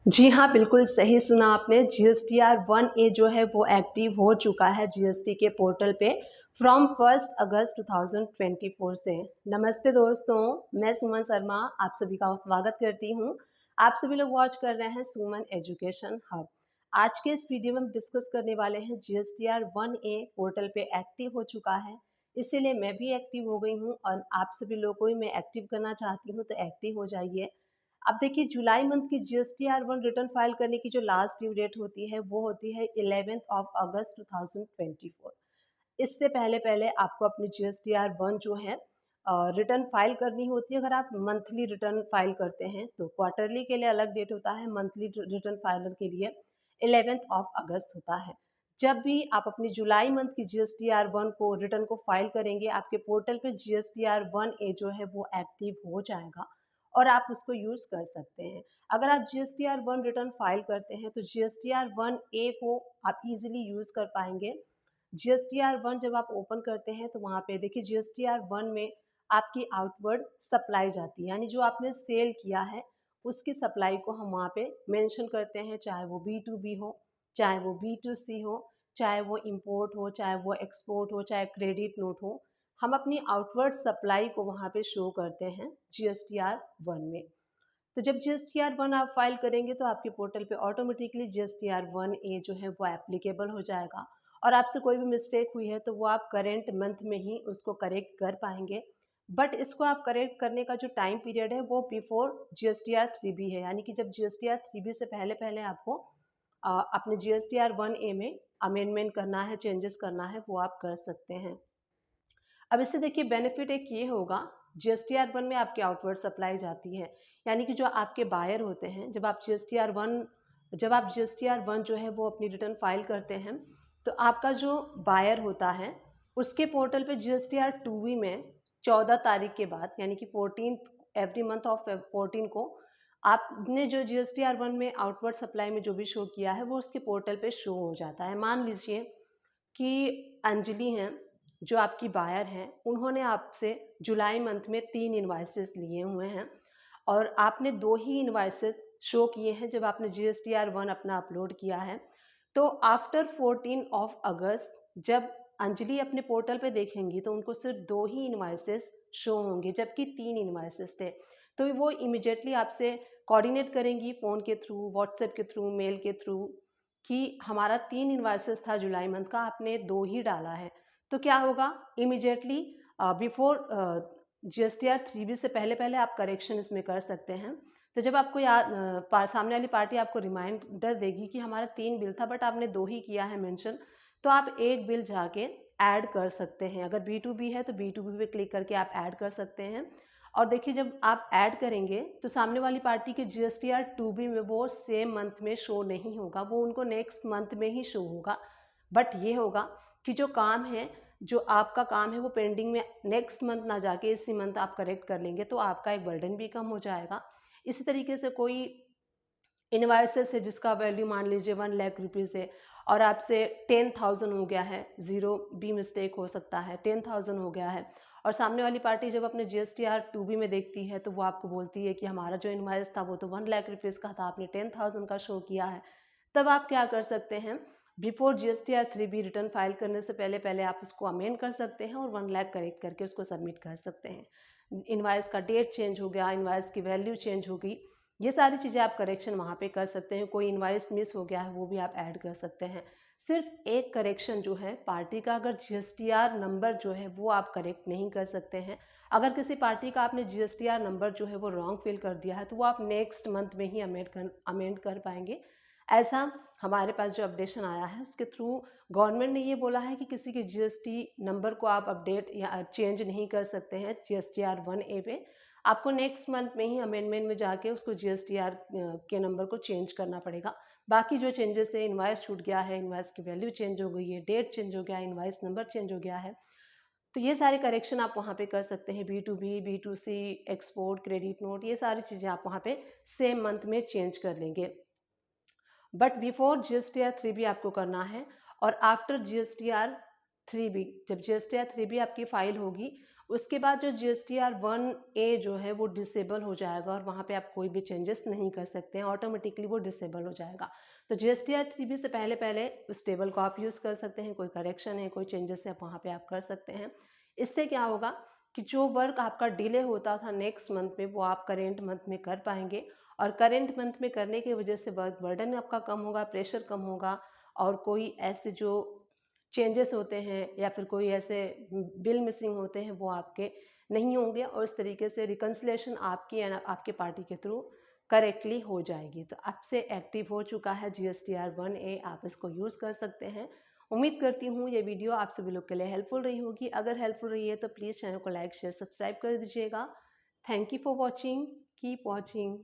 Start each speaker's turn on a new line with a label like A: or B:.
A: जी हाँ, बिल्कुल सही सुना आपने। जीएसटीआर 1A जो है वो एक्टिव हो चुका है जीएसटी के पोर्टल पे फ्रॉम 1 अगस्त 2024 से। नमस्ते दोस्तों, मैं सुमन शर्मा आप सभी का स्वागत करती हूँ। आप सभी लोग वॉच कर रहे हैं सुमन एजुकेशन हब। आज के इस वीडियो में हम डिस्कस करने वाले हैं जीएसटीआर 1A पोर्टल पे एक्टिव हो चुका है, इसीलिए मैं भी एक्टिव हो गई हूँ और आप सभी लोगों को भी मैं एक्टिव करना चाहती हूँ, तो एक्टिव हो जाइए। अब देखिए जुलाई मंथ की जीएसटीआर 1 रिटर्न फाइल करने की जो लास्ट ड्यू डेट होती है वो होती है 11 अगस्त 2024। इससे पहले पहले आपको अपनी जीएसटीआर 1 जो है रिटर्न फाइल करनी होती है। अगर आप मंथली रिटर्न फाइल करते हैं तो क्वार्टरली के लिए अलग डेट होता है, मंथली रिटर्न फाइलर के लिए 11 अगस्त होता है। जब भी आप अपनी जुलाई मंथ की जीएसटीआर 1 को रिटर्न को फाइल करेंगे, आपके पोर्टल पे जीएसटीआर 1A जो है वो एक्टिव हो जाएगा और आप उसको यूज़ कर सकते हैं। अगर आप जीएसटीआर 1 रिटर्न फाइल करते हैं तो जीएसटीआर 1A को आप इजीली यूज़ कर पाएंगे। जीएसटीआर 1 जब आप ओपन करते हैं तो वहाँ पे देखिए जीएसटीआर 1 में आपकी आउटवर्ड सप्लाई जाती है, यानी जो आपने सेल किया है उसकी सप्लाई को हम वहाँ पे मेंशन करते हैं, चाहे वो B2B हो, चाहे वो B2C हो, चाहे वो इम्पोर्ट हो, चाहे वो एक्सपोर्ट हो, चाहे क्रेडिट नोट हो। हम अपनी आउटवर्ड सप्लाई को वहाँ पे शो करते हैं जीएसटीआर 1 में। तो जब जीएसटीआर 1 आप फाइल करेंगे तो आपके पोर्टल पे ऑटोमेटिकली जीएसटीआर 1A जो है वो एप्लीकेबल हो जाएगा और आपसे कोई भी मिस्टेक हुई है तो वो आप करेंट मंथ में ही उसको करेक्ट कर पाएंगे। बट इसको आप करेक्ट करने का जो टाइम पीरियड है वो बिफोर जीएसटीआर 3B है, यानी कि जब जीएसटीआर 3B से पहले पहले आपको अपने जीएसटीआर 1A में अमेंडमेंट करना है, चेंजेस करना है, वो आप कर सकते हैं। अब इससे देखिए बेनिफिट एक ये होगा, जीएसटीआर 1 में आपकी आउटवर्ड सप्लाई जाती है, यानी कि जो आपके बायर होते हैं, जब आप जीएसटीआर 1 जो है वो अपनी रिटर्न फाइल करते हैं तो आपका जो बायर होता है उसके पोर्टल पे जीएसटीआर 2B में 14 तारीख के बाद, यानी कि 14 एवरी मंथ ऑफ 14 को आपने जो जीएसटीआर 1 में आउटवर्ड सप्लाई में जो भी शो किया है वो उसके पोर्टल पे शो हो जाता है। मान लीजिए कि अंजलि हैं, जो आपकी बायर हैं, उन्होंने आपसे जुलाई मंथ में 3 इनवॉइसेस लिए हुए हैं और आपने 2 ही इनवॉइसेस शो किए हैं जब आपने जीएसटीआर 1 अपना अपलोड किया है। तो आफ्टर 14 अगस्त जब अंजलि अपने पोर्टल पे देखेंगी तो उनको सिर्फ 2 ही इनवॉइसेस शो होंगे, जबकि 3 इनवॉइसेस थे। तो वो इमीडिएटली आपसे कोऑर्डिनेट करेंगी फ़ोन के थ्रू, व्हाट्सएप के थ्रू, मेल के थ्रू कि हमारा 3 इनवॉइसेस था जुलाई मंथ का, आपने 2 ही डाला है। तो क्या होगा, इमीडिएटली बिफोर जीएसटीआर 3B से पहले-पहले आप करेक्शन इसमें कर सकते हैं। तो जब आपको सामने वाली पार्टी आपको रिमाइंडर देगी कि हमारा 3 बिल था बट आपने 2 ही किया है मेंशन, तो आप 1 बिल जाके ऐड कर सकते हैं। अगर B2B है तो B2B पे क्लिक करके आप ऐड कर सकते हैं। और देखिए जब आप ऐड करेंगे तो सामने वाली पार्टी के जीएसटीआर 2B में वो सेम मंथ में शो नहीं होगा, वो उनको नेक्स्ट मंथ में ही शो होगा। बट ये होगा कि जो काम है, जो आपका काम है वो पेंडिंग में नेक्स्ट मंथ ना जाके इसी मंथ आप करेक्ट कर लेंगे तो आपका एक बर्डन भी कम हो जाएगा। इसी तरीके से कोई इनवॉइसेस है जिसका वैल्यू मान लीजिए 1 लाख रुपीज़ है और आपसे 10,000 हो गया है, ज़ीरो भी मिस्टेक हो सकता है, 10,000 हो गया है और सामने वाली पार्टी जब अपने जीएसटीआर 2B में देखती है तो वो आपको बोलती है कि हमारा जो इनवॉइस था वो तो 1 लाख रुपीज़ का था, आपने 10,000 का शो किया है। तब आप क्या कर सकते हैं, before GSTR 3B return file करने से पहले पहले आप उसको अमेंड कर सकते हैं और 1 लाख करेक्ट करके उसको सबमिट कर सकते हैं। इनवॉइस का डेट चेंज हो गया, इनवॉइस की वैल्यू चेंज हो गई, ये सारी चीज़ें आप करेक्शन वहाँ पे कर सकते हैं। कोई इनवॉइस मिस हो गया है वो भी आप ऐड कर सकते हैं। सिर्फ एक करेक्शन जो है पार्टी का, अगर जीएसटीआर नंबर जो है वो आप करेक्ट नहीं कर सकते हैं। अगर किसी पार्टी का आपने जीएसटीआर नंबर जो है वो रॉन्ग फिल कर दिया है तो वो आप नेक्स्ट मंथ में ही अमेंड कर पाएंगे। ऐसा हमारे पास जो अपडेशन आया है उसके थ्रू गवर्नमेंट ने ये बोला है कि किसी के जीएसटी नंबर को आप अपडेट या चेंज नहीं कर सकते हैं जीएसटीआर 1A पे। आपको नेक्स्ट मंथ में ही अमेंडमेंट में जाके उसको जीएसटीआर के नंबर को चेंज करना पड़ेगा। बाकी जो चेंजेस है, इनवॉइस छूट गया है, इनवॉइस की वैल्यू चेंज हो गई है, डेट चेंज हो गया है, इनवॉइस नंबर चेंज हो गया है, तो ये सारे करेक्शन आप वहाँ पे कर सकते हैं। B2B, B2C, export, credit note, ये सारी चीज़ें आप वहाँ पे सेम मंथ में चेंज कर लेंगे। बट बिफोर जीएसटीआर 3B आपको करना है और आफ्टर जीएसटीआर 3B, जब जीएसटीआर 3B आपकी फाइल होगी उसके बाद जो GSTR 1A जो है वो डिसेबल हो जाएगा और वहाँ पे आप कोई भी चेंजेस नहीं कर सकते हैं, ऑटोमेटिकली वो डिसेबल हो जाएगा। तो GSTR 3B से पहले पहले उस टेबल को आप यूज़ कर सकते हैं, कोई करेक्शन है, कोई चेंजेस है, वहाँ पे आप कर सकते हैं। इससे क्या होगा कि जो वर्क आपका डिले होता था नेक्स्ट मंथ में, वो आप करेंट मंथ में कर पाएंगे, और करेंट मंथ में करने की वजह से वर्क बर्डन आपका कम होगा, प्रेशर कम होगा, और कोई ऐसे जो चेंजेस होते हैं या फिर कोई ऐसे बिल मिसिंग होते हैं वो आपके नहीं होंगे, और इस तरीके से रिकन्सिलेशन आपकी एंड आपके पार्टी के थ्रू करेक्टली हो जाएगी। तो अब से एक्टिव हो चुका है GSTR 1A, आप इसको यूज़ कर सकते हैं। उम्मीद करती हूँ ये वीडियो आप सभी लोग के लिए हेल्पफुल रही होगी। अगर हेल्पफुल रही है तो प्लीज़ चैनल को लाइक शेयर सब्सक्राइब कर दीजिएगा। Thank you for watching, keep watching.